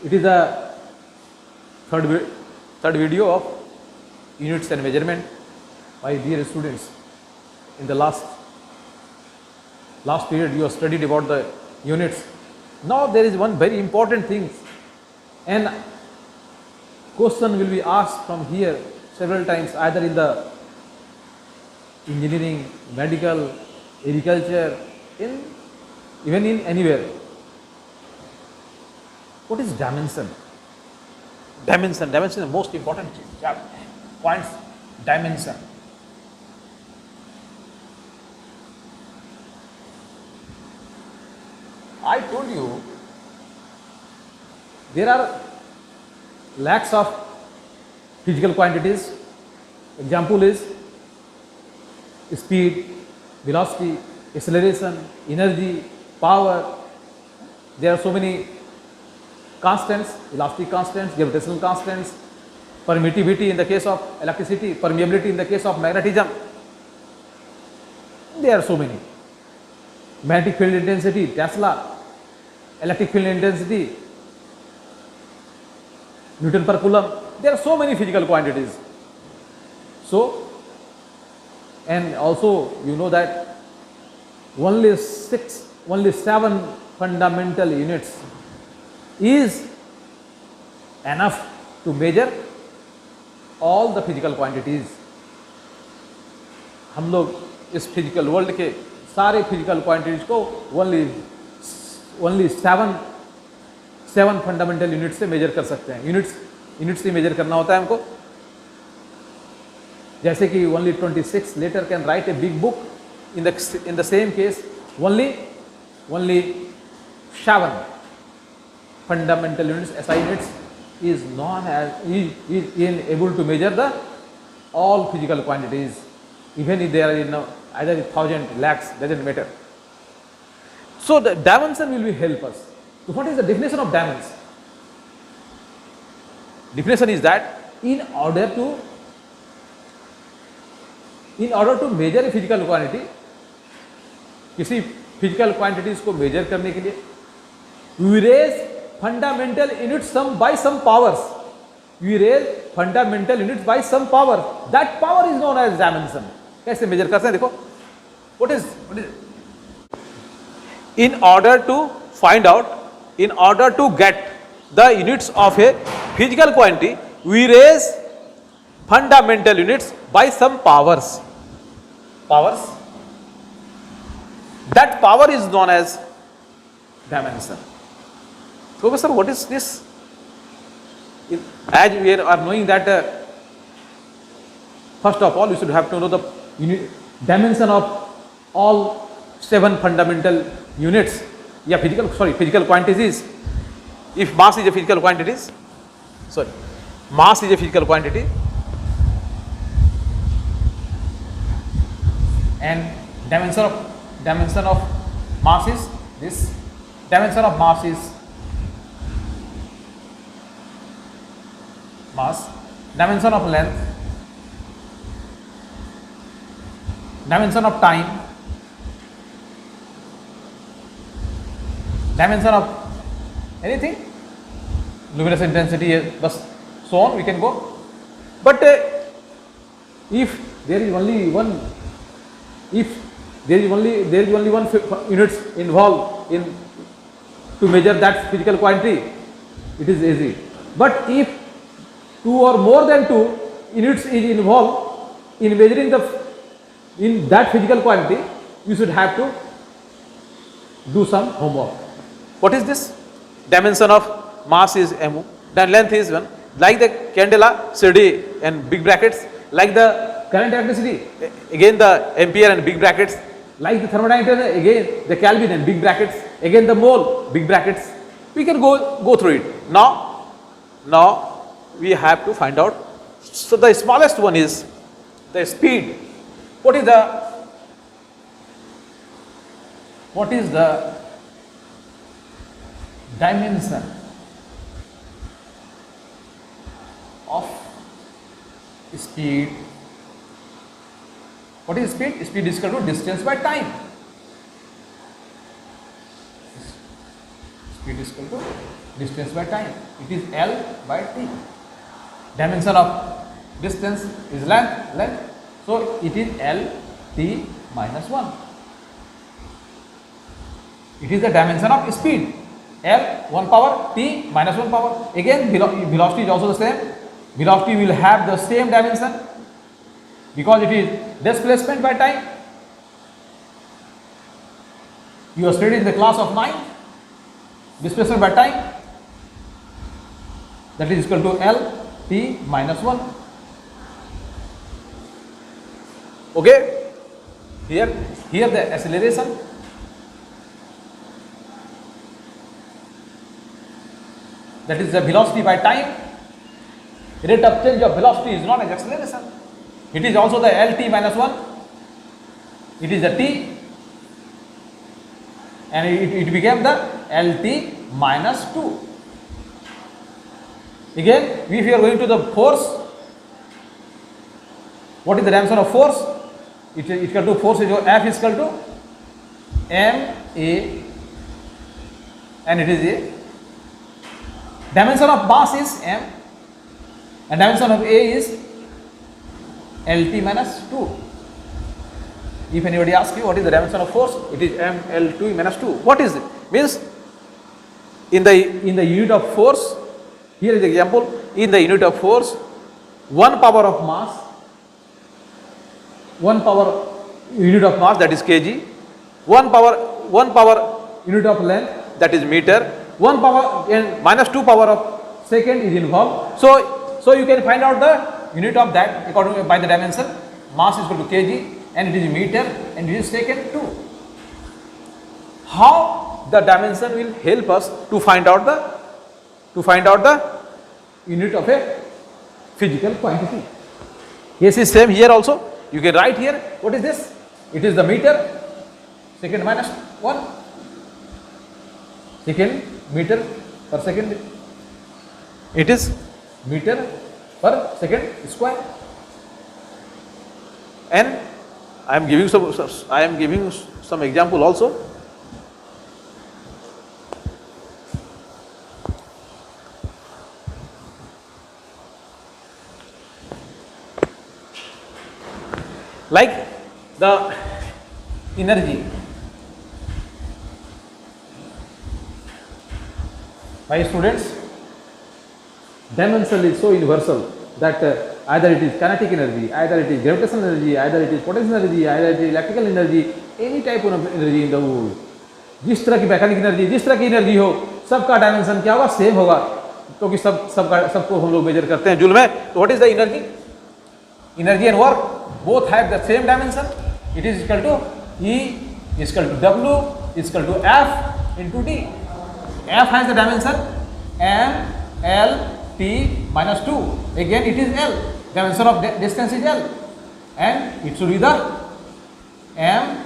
It is the third video of units and measurement. My dear students, in the last period you have studied about the units. Now there is one very important thing, and question will be asked from here several times, either in the engineering, medical, agriculture, even in anywhere. What is dimension? Dimension is the most important points. Dimension. I told you there are lakhs of physical quantities. Example is speed, velocity, acceleration, energy, power. There are so many constants, elastic constants, gravitational constants, permittivity in the case of electricity, permeability in the case of magnetism. There are so many. Magnetic field intensity, Tesla, electric field intensity, Newton per coulomb. There are so many physical quantities. So, and also you know that only 7 fundamental units is enough to measure all the physical quantities. हम लोग इस physical world के सारे physical quantities को only 7 fundamental unit से major कर सकते हैं. यूनिट से मेजर करना होता है हमको. जैसे कि only 26 letter can write a big book. In the same case only 7 fundamental units, SI units, is known as is able to measure the all physical quantities, even if they are in either 1,000 lakhs, doesn't matter. So the dimension will be help us. So what is the definition of dimension? Definition is that in order to measure a physical quantity, किसी physical quantities को measure करने के लिए we raise fundamental units by some powers. We raise fundamental units by some power. That power is known as dimension. कैसे measure करते हैं? देखो, what is it? In order to find out, in order to get the units of a physical quantity, we raise fundamental units by some powers. That power is known as dimension. Professor, what is this? As we are knowing that, first of all, you should have to know the dimension of all 7 fundamental units. Yeah, physical quantities. If mass is a physical quantity, mass is a physical quantity, and dimension of mass is this. Dimension of mass is mass. Dimension of length, dimension of time, dimension of anything, luminous intensity, so on we can go. But if there is only one units involved in to measure that physical quantity, it is easy. But if 2 or more than 2 units is involved in measuring in that physical quantity, you should have to do some homework. What is this? Dimension of mass is mu, then length is 1, like the candela CD and big brackets, like the current electricity, again the ampere and big brackets, like the thermodynamic, again the Kelvin and big brackets, again the mole, big brackets. We can go through it. Now we have to find out. So the smallest one is the speed. What is the dimension of speed? What is speed? Speed is equal to distance by time. Speed is equal to distance by time. It is L by T. Dimension of distance is length. So it is L T minus 1. It is the dimension of speed. L 1 power, T minus 1 power. Again, velocity is also the same. Velocity will have the same dimension because it is displacement by time. You are studied in the class of 9. Displacement by time, that is equal to L T minus 1. Okay, here the acceleration, that is the velocity by time. Rate of change of velocity is known as acceleration. It is also the L T minus 1. It is the T, and it became the LT minus 2. Again, if you are going to the force, what is the dimension of force? It is equal to force is F is equal to ma, and it is a dimension of mass is m, and dimension of a is LT minus 2. If anybody asks you what is the dimension of force, it is mL2 minus 2. What is it? Means in the unit of force, here is the example. In the unit of force, 1 power of mass, 1 power unit of mass, that is kg, 1 power unit of length, that is meter, 1 power and minus 2 power of second is involved. So you can find out the unit of that according by the dimension. Mass is equal to kg, and it is meter, and it is second too. How the dimension will help us to find out the unit of a physical quantity. Yes, is same here also. You can write here. What is this? It is the meter, second minus 1. Second meter per second. It is meter per second square. And I am giving some example also. Like the energy. My students, dimension is so universal that either it is kinetic energy, either it is gravitational energy, either it is potential energy, either it is electrical energy, any type of energy in the world. जिस तरह की mechanic energy, जिस तरह की energy हो, सबका dimension क्या होगा? सेम होगा, क्योंकि सबको हम लोग मेजर करते हैं जूल में. तो what is the energy? Energy and work both have the same dimension. It is equal to E is equal to W is equal to F into D. F has the dimension M L T minus 2. Again it is L. Dimension of distance is L, and it should be the M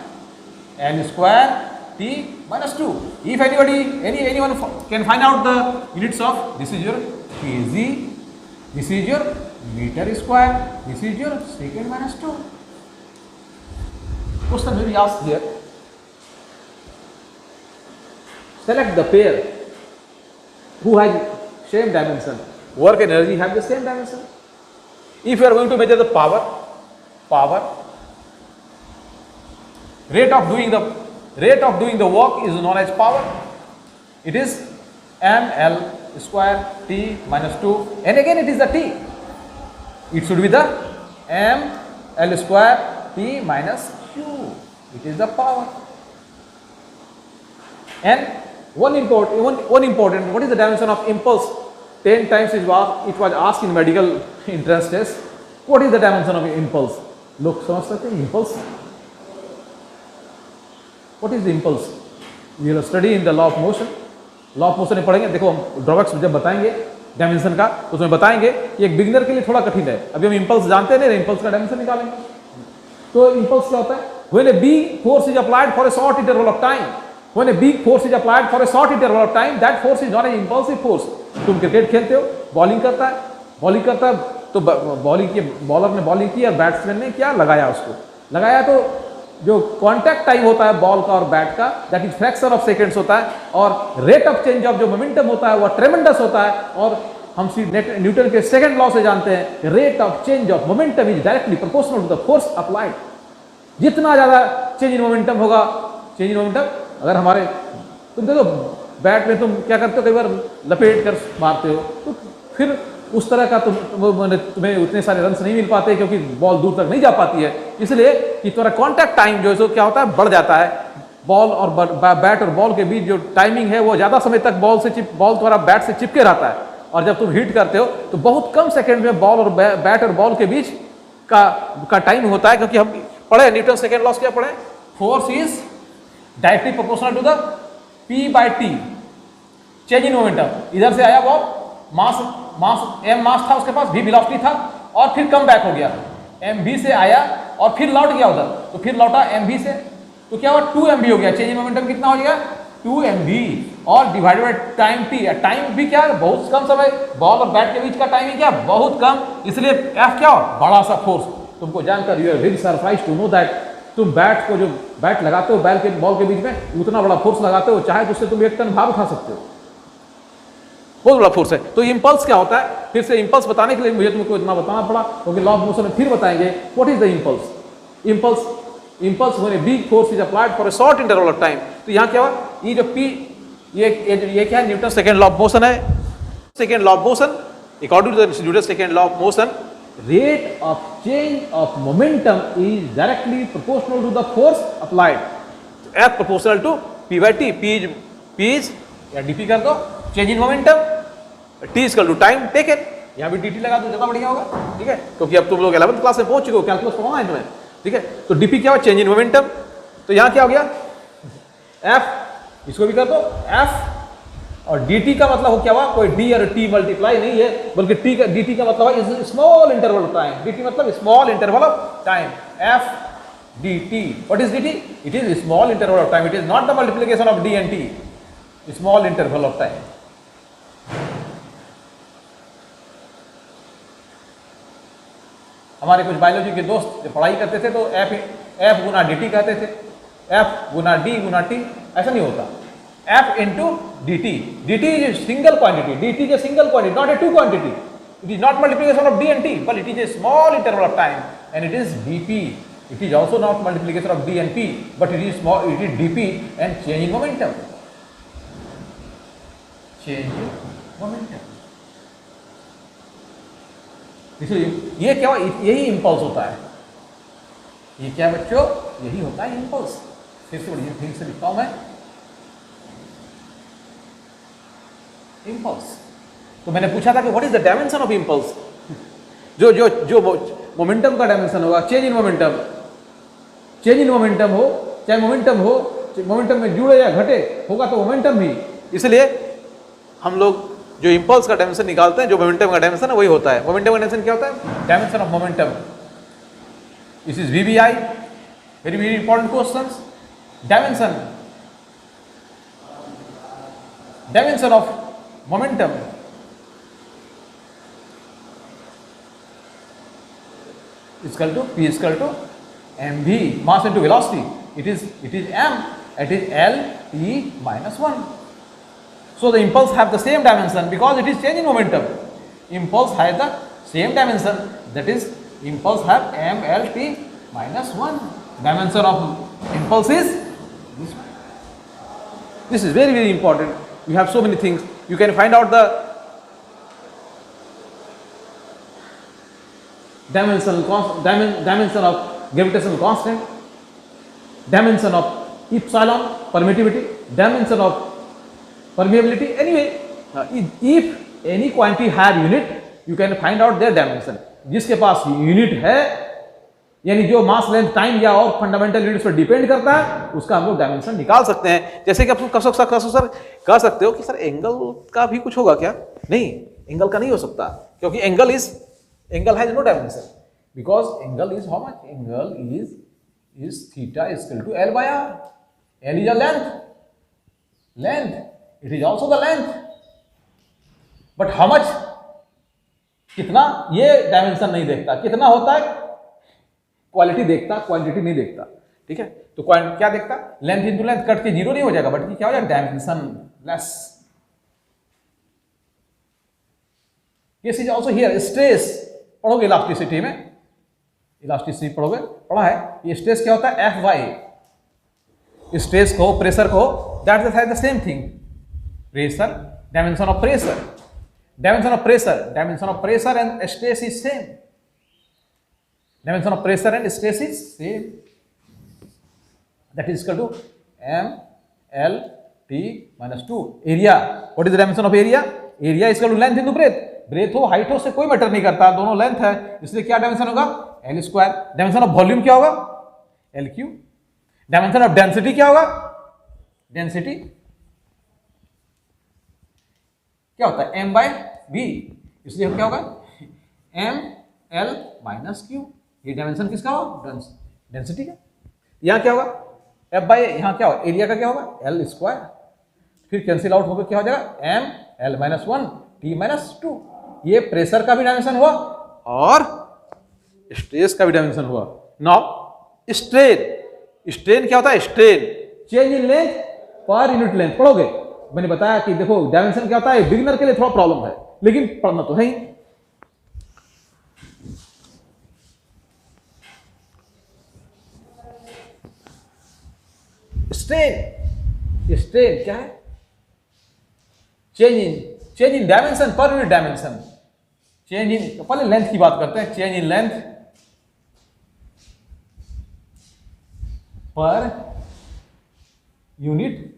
L square T minus 2. If anyone can find out the units of, this is your kg, this is your meter square, this is your second minus 2. Question may be asked here. Select the pair who has same dimension. Work and energy have the same dimension. If you are going to measure the power, rate of doing the work is known as power. It is ml square t minus 2, and again it is the t. It should be the ml square t minus q. It is the power. And one important, what is the dimension of impulse? 10 times it was asked in medical entrance test. What is the dimension of impulse? Look, समझ सकते हैं impulse? What is the impulse? We will study in the law of motion. Law of motion में पढ़ेंगे. देखो हम drawbacks जब बताएंगे dimension का, तो उसमें बताएंगे कि एक बिगिनर के लिए थोड़ा कठिन है. अभी हम इम्पल्स जानते नहीं, इम्पल्स का डायमेंशन निकालेंगे. तो इम्पल्स क्या होता है? When a big force is applied for a short interval of time, when a big force is applied for a short interval of time, that force is known as impulsive force. तुम cricket खेलते हो, bowling करता है तो bowling की bowler ने bowling की और बैट्समैन ने क्या लगाया, उसको लगाया तो जो कांटेक्ट टाइम होता है बॉल का और बैट का, that is fraction of seconds होता है, और रेट ऑफ चेंज ऑफ जो मोमेंटम होता है वो ट्रेमेंडस होता है। और हम न्यूटन के सेकंड लॉ से जानते हैं rate of change of momentum is directly proportional to the force applied. जितना ज्यादा चेंज इन मोमेंटम होगा, चेंज इन मोमेंटम, अगर हमारे तुम देखो बैट में तुम क्या करते हो, कई बार लपेट कर मारते हो, तो फिर उस तरह का तुम्हें उतने सारे रन्स नहीं मिल पाते क्योंकि बॉल दूर तक नहीं जा पाती है, इसलिए कि तुम्हारा कॉन्टैक्ट टाइम जो है सो क्या होता है, बढ़ जाता है। बॉल और बैट और बॉल के बीच जो टाइमिंग है वो ज़्यादा समय तक बॉल तुम्हारा बैट से चिपके रहता है, और जब तुम हिट करते हो तो बहुत कम सेकेंड में बॉल और बैट और बॉल के बीच का टाइम होता है। क्योंकि हम पढ़े न्यूटन सेकेंड लॉ क्या पढ़े, force is directly proportional to the P by T, change in momentum. इधर से आया बॉल, मास m मास था उसके पास, v वेलोसिटी था, और फिर कम बैक हो गया, mv से आया और फिर लौट गया उधर, तो फिर लौटा mv से, तो क्या हुआ 2mv हो गया। चेंज इन मोमेंटम कितना हो गया 2mv, और divided by time t। Time भी क्या है, बहुत कम समय, बॉल और बैट के बीच का टाइम ही क्या बहुत कम, इसलिए f क्या हो, बड़ा सा फोर्स। तुमको जानकर you are very surprise to know that तुम बैट को जो बैट लगाते हो बॉल के बीच में उतना बड़ा फोर्स लगाते हो, चाहे तो उससे तुम 1 टन भार उठा सकते हो, बहुत बड़ा फोर्स है। तो इंपल्स क्या होता है, फिर से इंपल्स बताने के लिए मुझे तुमको इतना बताना पड़ा क्योंकि लॉ ऑफ मोशन में फिर बताएंगे what is the impulse. Impulse when a big force is applied for a short interval of time. तो यहाँ क्या हुआ, ये जो P, ये क्या है, Newton second law of motion है। Second law of motion, according to the Newton second law of motion, rate of change of momentum is directly proportional to the force applied, F proportional to P by T। P is या dp कर दो change in momentum, T is equal to time taken, यहाँ भी dt लगा दो ज़्यादा बढ़िया होगा, ठीक है, क्योंकि अब तुम लोग 11th क्लास में पहुंच चुके हो, कैलकुलस पढ़ाना है तुम्हें, ठीक है। तो dp क्या हुआ, change in momentum, तो यहाँ क्या हो गया F, इसको भी कर दो F, और dt का मतलब हो क्या हुआ, कोई d और t मल्टीप्लाई नहीं है, बल्कि dt का मतलब है small interval of time. dt मतलब small interval of time, f dt। What is dt? It is small interval of time, it is not the multiplication of d and t, small interval of time. हमारे कुछ biology के दोस्त जब पढ़ाई करते थे तो f गुना dt कहते थे, f गुना d गुना t, ऐसा नहीं होता, F into dt. dt is a single quantity. dt is a single quantity, not a two quantity. It is not multiplication of d and t, but it is a small interval of time, and it is dp. It is also not multiplication of d and p, but it is small. It is dp and change in momentum. Change in momentum. इसलिए ये क्या हुआ, यही impulse होता है। ये क्या बच्चों, यही होता है इम्पल्स। फिर से बढ़िया ठीक से लिखता हूं मैं, इम्पल्स। तो मैंने पूछा था कि what is the dimension of impulse, जो मोमेंटम का डायमेंशन होगा, change in momentum. Change in momentum हो चाहे मोमेंटम में जुड़े या घटे, होगा तो मोमेंटम भी। इसलिए हम लोग जो इम्पल्स का डायमेंशन निकालते हैं, जो मोमेंटम का डायमेंशन है वही होता है। मोमेंटम का डायमेंशन क्या होता है, dimension of momentum. This is VBI, very very important questions. Dimension of momentum is equal to P is equal to mv, mass into velocity. It is m, it is L T minus 1. So the impulse have the same dimension because it is change in momentum. Impulse has the same dimension, that is impulse have m L T minus 1. Dimension of impulse is this. This is very very important. You have so many things. You can find out the dimension of gravitational constant, dimension of epsilon permittivity, dimension of permeability. Anyway, if any quantity have unit, you can find out their dimension. जिसके पास unit है, यानी जो मास length time या और fundamental units पर depend करता है, उसका हम लोग डायमेंशन निकाल सकते हैं। जैसे कि आप सर कह सकते हो कि सर एंगल का भी कुछ होगा क्या? नहीं, एंगल का नहीं हो सकता, क्योंकि angle has no dimension, because angle is how much, angle is theta is equal to L by R. L is a length, it is also the length, but how much, कितना, ये dimension नहीं देखता। कितना होता है, quality देखता, quantity नहीं देखता। ठीक है, तो क्वांटिटी क्या देखता, लेंथ इंटू लेंथ, कट के जीरो नहीं हो जाएगा, बट क्या हो जाएगा, dimension less. This is also here stress, पढ़ोगे इलास्टिसिटी में, इलास्टिसिटी पढ़ोगे, पढ़ा है, ये स्ट्रेस क्या होता है, एफ वाई, स्ट्रेस को प्रेशर को, that is the same thing, pressure, dimension of pressure, dimension of pressure, dimension of pressure and stress is same, dimension of pressure and stress is same, that is equal to M L T minus 2 area. What is the dimension of area, area is equal to length into breadth, breadth हो height हो से कोई matter नहीं करता, दोनों length है, इसलिए क्या डायमेंशन होगा, L square. Dimension of volume क्या होगा, L Q. Dimension of density क्या होगा, डेंसिटी क्या होता है, एम बाय बी, इसलिए क्या होगा, एम एल माइनस क्यू। ये डायमेंशन किसका होगा, डेंसिटी का। यहां क्या होगा, एफ बाय, यहां क्या होगा, एरिया का क्या होगा, एल स्क्वायर, फिर कैंसिल आउट होकर क्या हो जाएगा, M L minus 1 T minus 2। ये प्रेशर का भी डायमेंशन हुआ और स्ट्रेस का भी डायमेंशन हुआ। नाउ स्ट्रेन, स्ट्रेन क्या होता है, strain change in length per unit length, पढ़ोगे, मैंने बताया कि देखो डायमेंशन क्या होता है, बिगिनर के लिए थोड़ा प्रॉब्लम है, लेकिन पढ़ना तो है ही। स्ट्रेन, स्ट्रेन क्या है, change in dimension per unit dimension, change in, पहले लेंथ की बात करते हैं, change in length per unit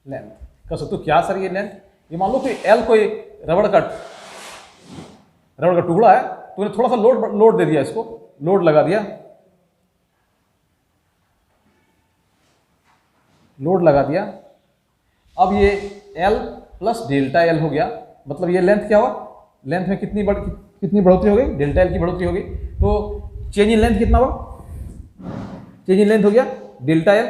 length. कह सकते हो क्या सर ये लेंथ, ये मान लो कि एल कोई रबड़ का टुकड़ा है, तूने थोड़ा सा लोड दे दिया, इसको लोड लगा दिया, लोड लगा दिया, अब ये L प्लस डेल्टा L हो गया, मतलब ये लेंथ क्या हुआ, लेंथ में कितनी बढ़ोतरी हो गई, डेल्टा L की बढ़ोतरी हो गई, तो चेंज इन लेंथ कितना हुआ, चेंज इन लेंथ हो गया डेल्टा L,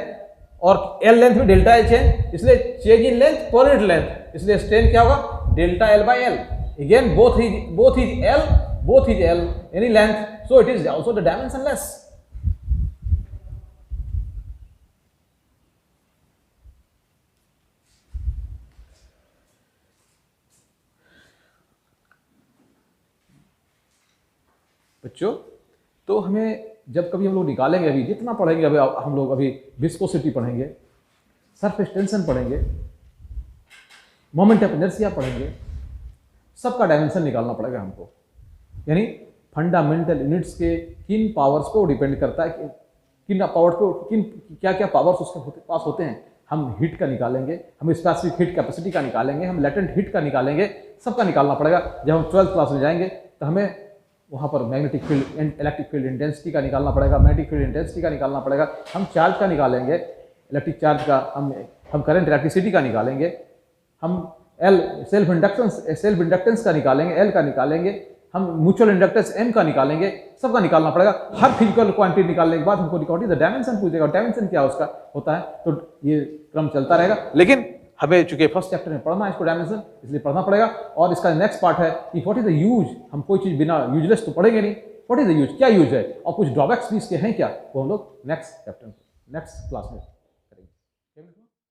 और L लेंथ में डेल्टा L चेंज, इसलिए change in length per unit length, इसलिए स्ट्रेन क्या होगा, delta L by L, again both is L any length, so it is also the dimensionless. बच्चों, तो हमें जब कभी हम लोग निकालेंगे, अभी जितना पढ़ेंगे, अभी हम लोग अभी विस्कोसिटी पढ़ेंगे, सरफेस टेंशन पढ़ेंगे, मोमेंट ऑफ इनर्शिया पढ़ेंगे, सबका डायमेंशन निकालना पड़ेगा हमको। यानी फंडामेंटल यूनिट्स के किन पावर्स को डिपेंड करता है, किन पावर्स को, किन क्या क्या पावर्स उसके पास होते हैं। हम हीट का निकालेंगे, हम स्पेसिफिक हीट कैपेसिटी का निकालेंगे, हम लेटेंट हीट का निकालेंगे, सबका निकालना पड़ेगा। जब हम 12th क्लास में जाएंगे तो हमें वहाँ पर magnetic field, electric field intensity का निकालना पड़ेगा, मैग्नेटिक फील्ड इंटेंसिटी का निकालना पड़ेगा, हम चार्ज का निकालेंगे, इलेक्ट्रिक चार्ज का, हम करंट इलेक्ट्रिसिटी का निकालेंगे, हम एल सेल्फ इंडक्टेंस का निकालेंगे, एल का निकालेंगे, हम म्यूचुअल इंडक्टेंस एम का निकालेंगे, सबका निकालना पड़ेगा। हर फिजिकल क्वांटिटी निकालने के बाद हमको रिकॉर्ड डायमेंशन पूछेगा, डायमेंशन क्या उसका होता है, तो ये क्रम चलता रहेगा। लेकिन हमें चूंकि फर्स्ट चैप्टर में पढ़ना है इसको डायमेंशन, इसलिए पढ़ना पड़ेगा। और इसका नेक्स्ट पार्ट है कि व्हाट इज द यूज, हम कोई चीज़ बिना यूजलेस तो पढ़ेंगे नहीं, व्हाट इज द यूज, क्या यूज है और कुछ ड्रॉबैक्स भी इसके हैं क्या, वो हम लोग नेक्स्ट चैप्टर नेक्स्ट क्लास में